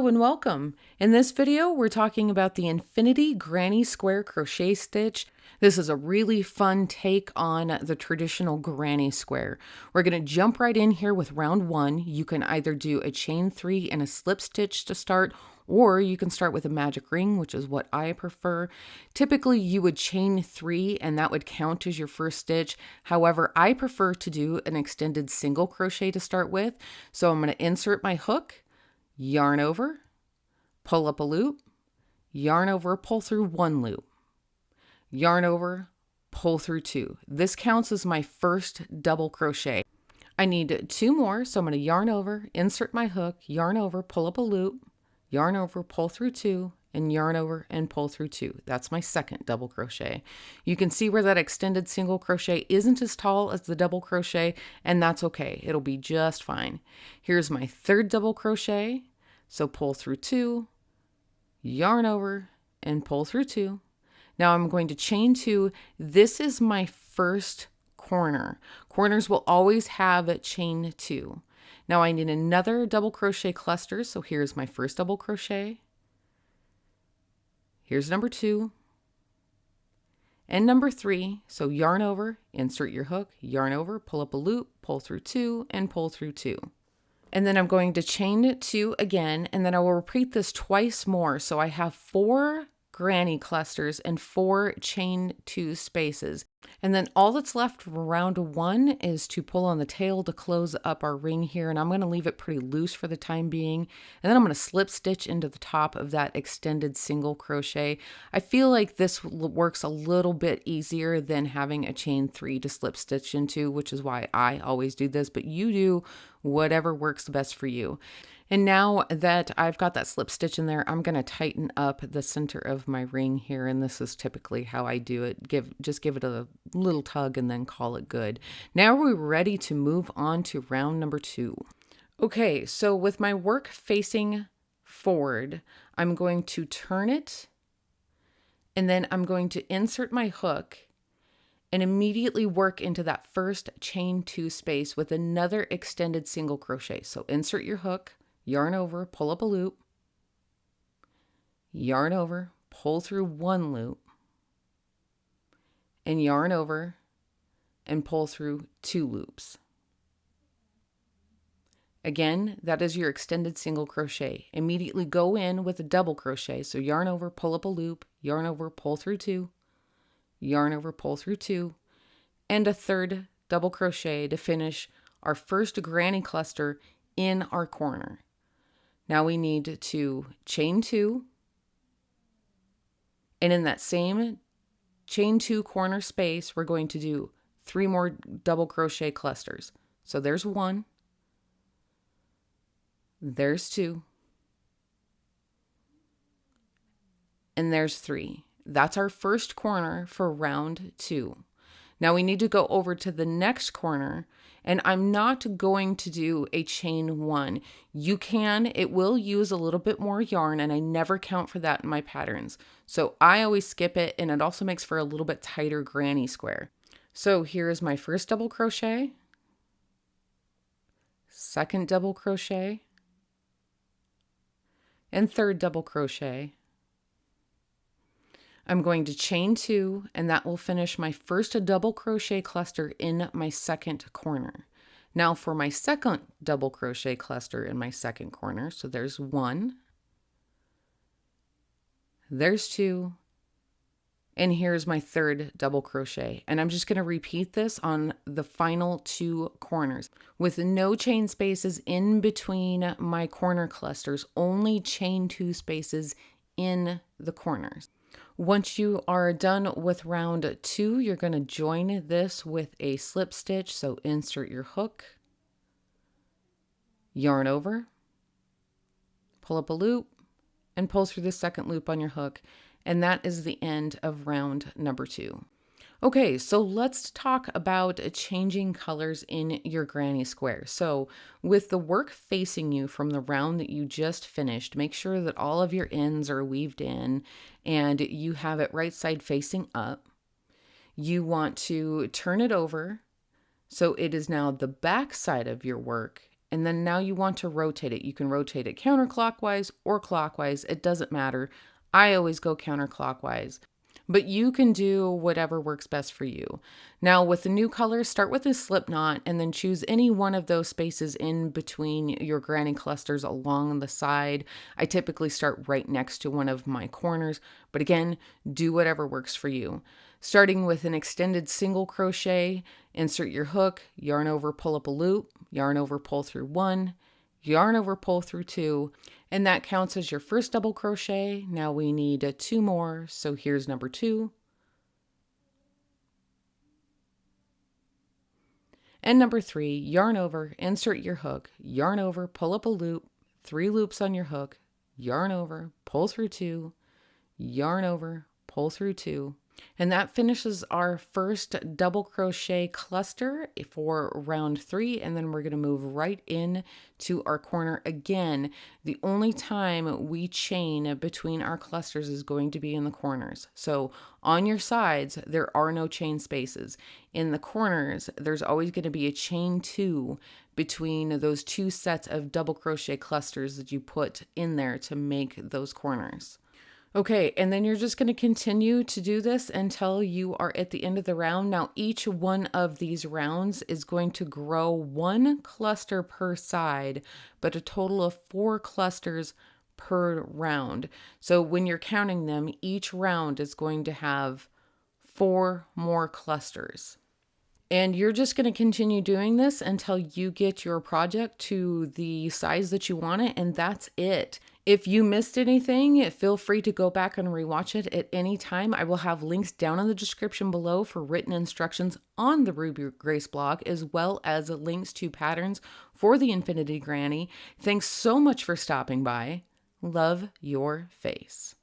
Hello and welcome. In this video, we're talking about the Infinity Granny Square Crochet Stitch. This is a really fun take on the traditional granny square. We're going to jump right in here with round one. You can either do a chain 3 and a slip stitch to start, or you can start with a magic ring, which is what I prefer. Typically, you would chain 3 and that would count as your first stitch. However, I prefer to do an extended single crochet to start with. So I'm going to insert my hook, yarn over, pull up a loop, yarn over, pull through 1 loop, yarn over, pull through 2. This counts as my first double crochet. I need 2 more, so I'm going to yarn over, insert my hook, yarn over, pull up a loop, yarn over, pull through 2, and yarn over and pull through 2. That's my second double crochet. You can see where that extended single crochet isn't as tall as the double crochet, and that's okay. It'll be just fine. Here's my third double crochet. So pull through 2, yarn over, and pull through 2. Now I'm going to chain 2. This is my first corner. Corners will always have a chain 2. Now I need another double crochet cluster. So here's my first double crochet. Here's number 2 and number 3. So yarn over, insert your hook, yarn over, pull up a loop, pull through 2, and pull through 2. And then I'm going to chain 2 again, and then I will repeat this twice more. So I have 4 granny clusters and 4 chain 2 spaces. And then all that's left for round 1 is to pull on the tail to close up our ring here. And I'm going to leave it pretty loose for the time being. And then I'm going to slip stitch into the top of that extended single crochet. I feel like this works a little bit easier than having a chain 3 to slip stitch into, which is why I always do this, but you do whatever works best for you. And now that I've got that slip stitch in there, I'm going to tighten up the center of my ring here. And this is typically how I do it. Just give it a little tug and then call it good. Now we're ready to move on to round number 2. Okay, so with my work facing forward, I'm going to turn it, and then I'm going to insert my hook and immediately work into that first chain 2 space with another extended single crochet. So insert your hook, yarn over, pull up a loop, yarn over, pull through 1 loop, and yarn over and pull through 2 loops. Again, that is your extended single crochet. Immediately go in with a double crochet. So yarn over, pull up a loop, yarn over, pull through 2, yarn over, pull through 2, and a third double crochet to finish our first granny cluster in our corner. Now we need to chain 2, and in that same chain 2 corner space, we're going to do 3 more double crochet clusters. So there's 1, there's 2, and there's 3. That's our first corner for round 2. Now we need to go over to the next corner, and I'm not going to do a chain 1. You can, it will use a little bit more yarn, and I never count for that in my patterns. So I always skip it, and it also makes for a little bit tighter granny square. So here's my first double crochet, second double crochet, and third double crochet. I'm going to chain 2, and that will finish my first double crochet cluster in my second corner. Now for my second double crochet cluster in my second corner, so there's 1, there's 2, and here's my third double crochet. And I'm just going to repeat this on the final 2 corners with no chain spaces in between my corner clusters, only chain 2 spaces in the corners. Once you are done with round 2, you're going to join this with a slip stitch. So insert your hook, yarn over, pull up a loop, and pull through the second loop on your hook. And that is the end of round number 2. Okay, so let's talk about changing colors in your granny square. So with the work facing you from the round that you just finished, make sure that all of your ends are weaved in and you have it right side facing up. You want to turn it over so it is now the back side of your work, and then now you want to rotate it. You can rotate it counterclockwise or clockwise. It doesn't matter. I always go counterclockwise, but you can do whatever works best for you. Now with the new color, start with a slip knot and then choose any one of those spaces in between your granny clusters along the side. I typically start right next to one of my corners, but again, do whatever works for you. Starting with an extended single crochet, insert your hook, yarn over, pull up a loop, yarn over, pull through 1, yarn over, pull through 2, and that counts as your first double crochet. Now we need 2 more, so here's number 2. And number 3, yarn over, insert your hook, yarn over, pull up a loop, 3 loops on your hook, yarn over, pull through 2, yarn over, pull through 2. And that finishes our first double crochet cluster for round 3, and then we're going to move right in to our corner again. The only time we chain between our clusters is going to be in the corners. So on your sides, there are no chain spaces. In the corners, there's always going to be a chain 2 between those 2 sets of double crochet clusters that you put in there to make those corners. Okay, and then you're just going to continue to do this until you are at the end of the round. Now, each one of these rounds is going to grow 1 cluster per side, but a total of 4 clusters per round. So when you're counting them, each round is going to have 4 more clusters. And you're just going to continue doing this until you get your project to the size that you want it, and that's it. If you missed anything, feel free to go back and rewatch it at any time. I will have links down in the description below for written instructions on the Ruby Grace blog, as well as links to patterns for the Infinity Granny. Thanks so much for stopping by. Love your face.